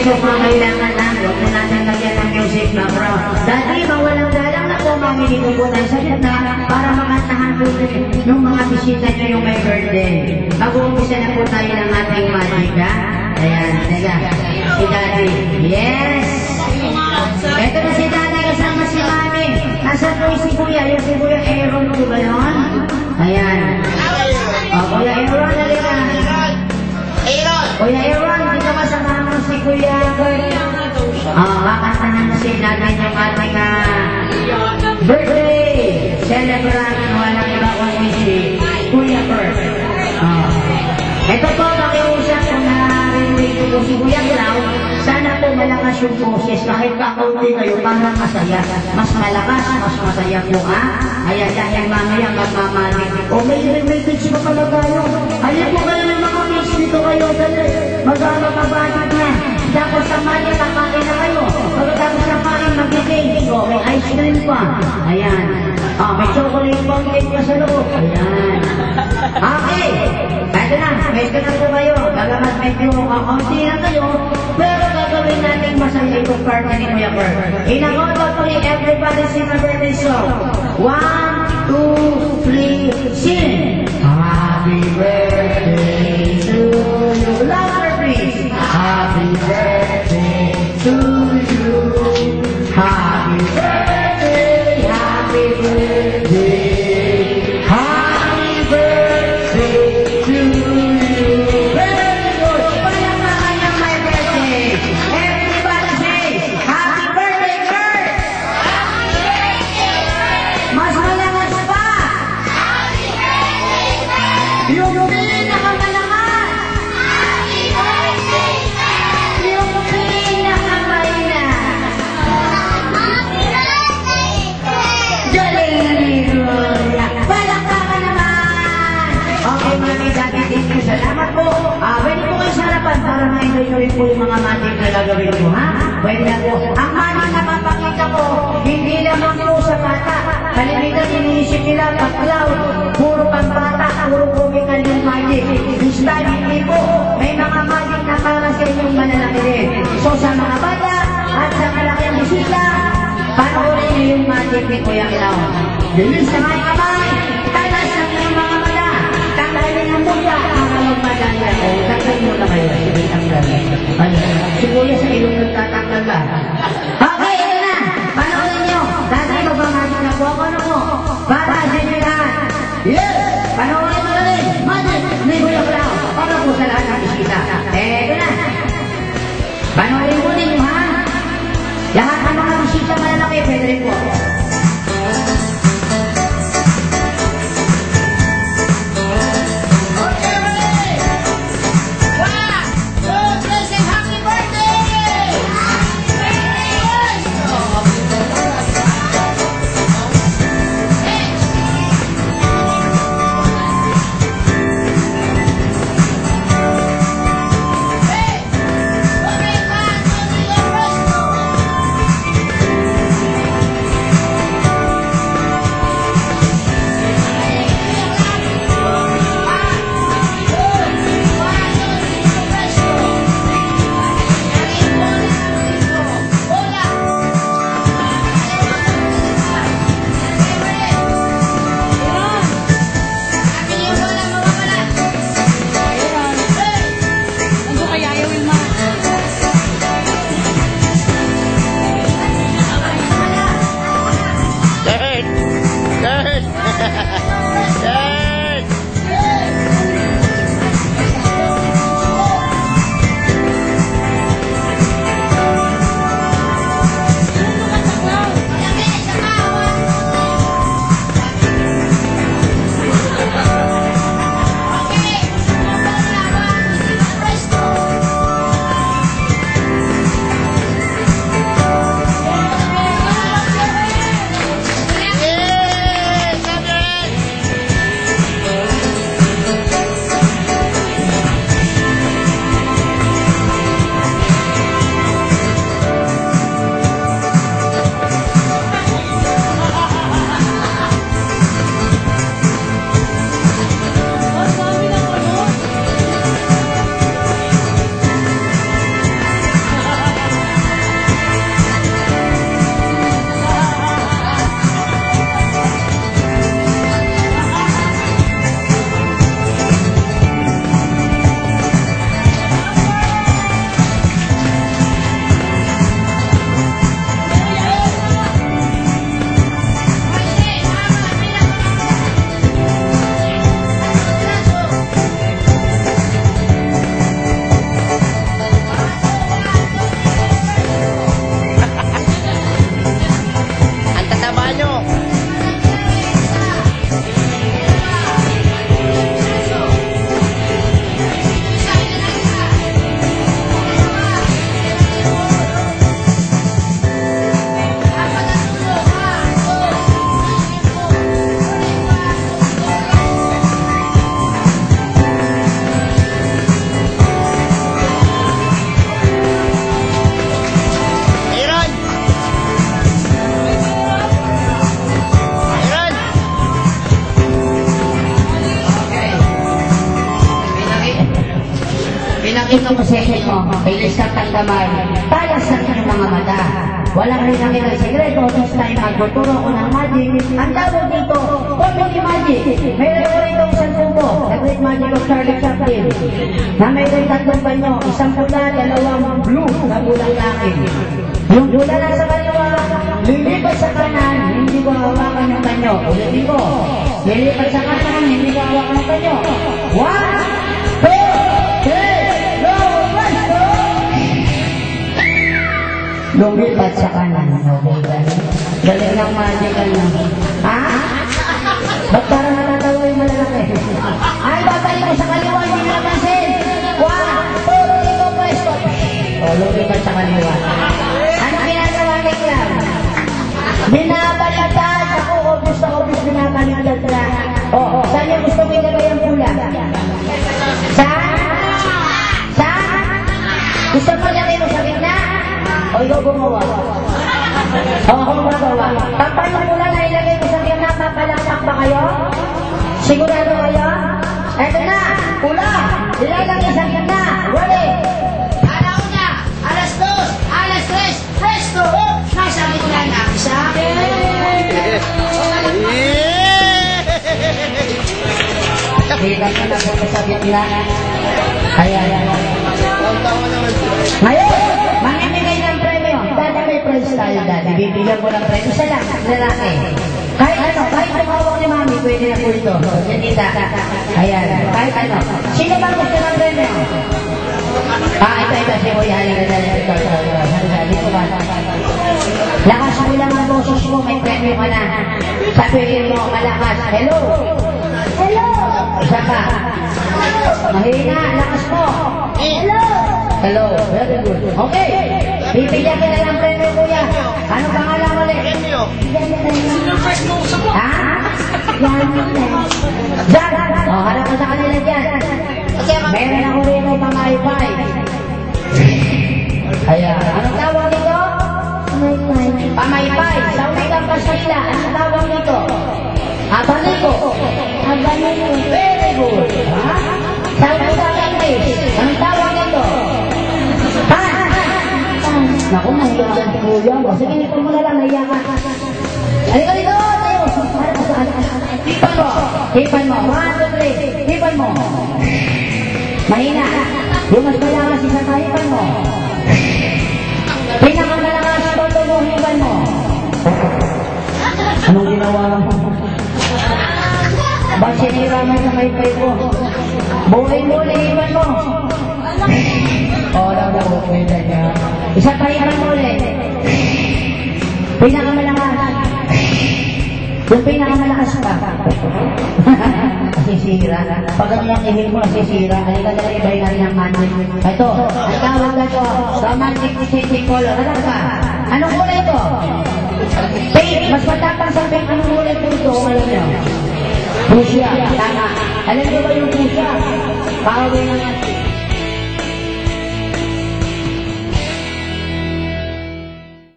so kailangan lang, huwag na natin lagyan ng music na bro. Dati, mawalang galang na po, mami dito po tayo sa gitna para makantahan po ng mga bisita nyo yung may birthday. Mag-uumpisa na po tayo ng ating magic, ha? Ayan, teka. Si Daddy. Yes! Ito na si Daddy kasama si Mami. Nasaan po si Kuya? Yung si Kuya Aaron po ba yun? Ayan. O, Kuya Aaron, halika. Kuya Aaron, dito ka sa mama si Kuya Kurt. Kakantahan na si natin yung ating birthday celebrant. Walang iba kung si Kuya Kurt. Ito po, pakiusap kung narinig ko si Kuya Clau, sana po malakas yung boses kahit kakaunti kayo para masaya. Mas malakas, mas masaya po ha. Ayan, dahil mamaya magmamali. O may pitch pa pala tayo. Ayan po kayo ng mga pitch dito kayo. Magmamabagod na. Tapos sa mali, kakain na kayo. Pagkatapos sa kain, mag-cake. O, may ice cream pa. Ayan. May chocolate pang cake pa sa loob. Ayan. Okay. Ito na. May ito na po kayo. Dalamat medyo kakaunti na kayo. Pero gagawin natin masaya itong party ni Kuya Kurt. Inakoto po ni everybody sing a birthday song. 1, 2, 3, sing! Happy birthday to you. Louder please. Happy birthday to you. Happy birthday, happy birthday. Happy birthday to you. Very good. Palamakan ng my birthday. Everybody say, happy birthday, Kurt! Happy birthday, Kurt! Mas malakas pa! Happy birthday, Kurt! Yung pinakamalakas! Happy birthday, Kurt! Yung pinakamahina! Happy birthday, Kurt! Galing! Palakpakan naman! Okay, Mami, Daddy, thank you. Salamat po. Pwede po kayo sa harapan para ma-enjoy nyo rin po yung mga magic na gagawin ko, ha? Pwede na po. Ang magic na mapakita ko, hindi lamang po sa bata. Kalimitan iniisip nila, pag-cloud, puro pang-bata, puro comical yung magic. This time, hindi po. May mga magic na para sa inyong malalaki din. So, sa mga bata at sa malaking bisita, panoorin niyo yung magic ni Kuya Clau. Bilis na mga kamay, talas ng inyong mga mata, tanggalin ang buya, ang magmadali ako. Tanggalin mo na kayo, sige tanggalin. Si Kuya sa ilong nagtatanggal ba? Okay, ito na. Panoorin niyo. Dati magbamagin na po ako na po. Para sa inyo lahat. Yes! Panoorin mo na rin. Magic ni Kuya Clau. Para po sa lahat ng bisita. Ito na. Panoorin mo ninyo ha. Lahat ng mga bisita malalaki, pwede rin po. itong possession mo, bilis kang tanggaman, talas ng iyong mga mata. Walang rin ang ilang sekreto, this time magtuturo ko ng magic. Ang tawag dito, comedy magic. Mayroon ko rin itong isang tubo, the great magic of Charlie Chaplin, na mayroon tatlong banyo, isang pula, dalawang blue na bulang langit. Yung pula na sa kaliwa, lilipat sa kanan, hindi ko hawakan ng banyo. Ulitin ko, lilipat sa kanan, hindi ko hawakan ng banyo. 1, 2, 3, go! Lumipat sa kanan. Galing ng magic ano. Ha? Ba't parang natatawa yung malalaki? Ay, babalik mo sa kaliwa, hindi napansin. 1, 2, 3, go, pwesto. O, lumipat sa kaliwa. Ano ginagawa ni Clam? Binabalagad ako, obvious binabalagad na. O, saan yung gusto mo ilagay ang pula? Saan? Saan? Gusto mo ilagay mo sa gitna? O, ikaw gumawa. O, ako gagawa. Paano pula na ilagay mo sa gitna, papalakpak ba kayo? Sigurado kayo? Eto na, pula! Ilalagay sa gitna. Ready? Alauna, alas 2, alas 3, presto! Nasa gitna na isa. Kita ka na po sa gitna. Ayan. Ngayon, mamimigay ng premyo. Dati may prize tayo dati. Bibigyan ko ng premyo. Isa lang, lalaki. Kahit ano, kahit tumawag ni mami, pwede na po ito. Yan kita. Ayan, kahit ano. Sino ba gusto ng premyo? Ito. Si Kuya. Ito. Dito ba? Lakas mo lang ang boses mo, may premyo ka na. Sabihin mo, malakas. Hello! Hello! Isa pa. Mahina, lakas mo. Hello! Hello, very good. Okay, bibigyan ka na lang premyo, Kuya. Ano pangalan mo ulit? Premyo. Sino first mo sa mo? Ha? Jack! O, harap ka sa kanila dyan. Meron ako rin may pamaypay. Ayan, anong tawag nito? Pamaypay. Sa umitang Kastila, anong tawag nito? Abaniko. Very good. Ha? Sa umitang English, anong tawag nito? Naku, mahilang ang Kuya mo. Sige, nito mo na lang, naiya ka. Halika dito, tayo. Hipan mo. 1, 2, 3. Hipan mo. Mahina. Yung mas malakas isa ka, hipan mo. Pinakamalakas, todo mo, hipan mo. Anong ginawa mo? Ba't sinira mo sa maypay ko? Buhay mo, hipan mo. Oo, pwede niya. Isa pa hipan mo ulit. Pinakamalakas. Yung pinakamalakas pa. Nasisira. Pag ang ihil mo, nasisira. Halika na ibay natin ang magic. Ito, ang tawag na ito, romantic changing color. Ano ka? Anong kulay ito? Pink. Mas matapang sa pink. Anong kulay ito? Alam niyo? Fuchsia. Tama. Alam niyo ba yung fuchsia? Pakawin naman.